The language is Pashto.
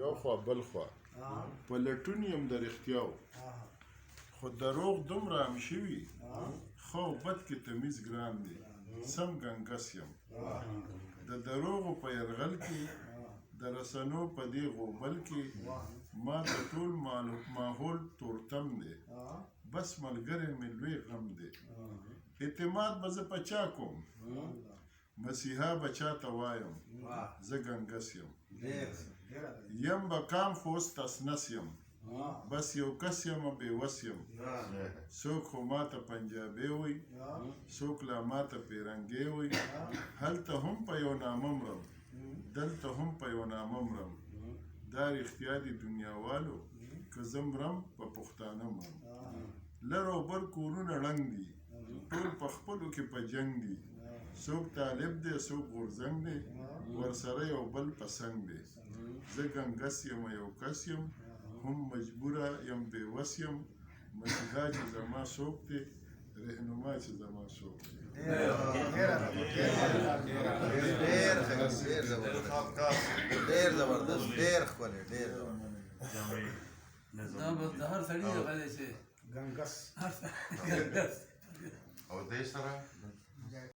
یو خوا بل خوا په لټون یم د رښتیاو خو دروغ دومره هم شوي ښه او بد کې تمیز ګران دی سم ګنګس یم د دروغو په یرغل کې د رسنو په دې غوبل کې ما د ټول ماحول تورتم دی بس ملګری مې لوی غم دی اعتماد به زه په چا کوم مسیحا به چا ته وایم زه ګنګس یم یم به کام خو اوس تسنس یم بس یو کس یم بېوس یم څوک خو ماته پنجابی وی څوک لا ماته پیرنګی وی هلته هم په یو نامه مرم دلته هم په یو نامه مرم دا رښتیا دي دنیاوالو که زه مرم په پښتانه مرم لر او بر کورونه ړنګ دي ټول په خپلو کې په جنګ دي څوک طالب دی څوک غورځنګ دی ورسره یو بل پسنګ دی زه ګنګس یم یو کس یم هم مجبوره یم بېوس یم مسیحا چې زما څوک دی رهنما چې زما څوک دی ډېر زبردست ډېر ښکلی ډېر دا بس د هر سړي دغه دی چې ګنګس او دې سره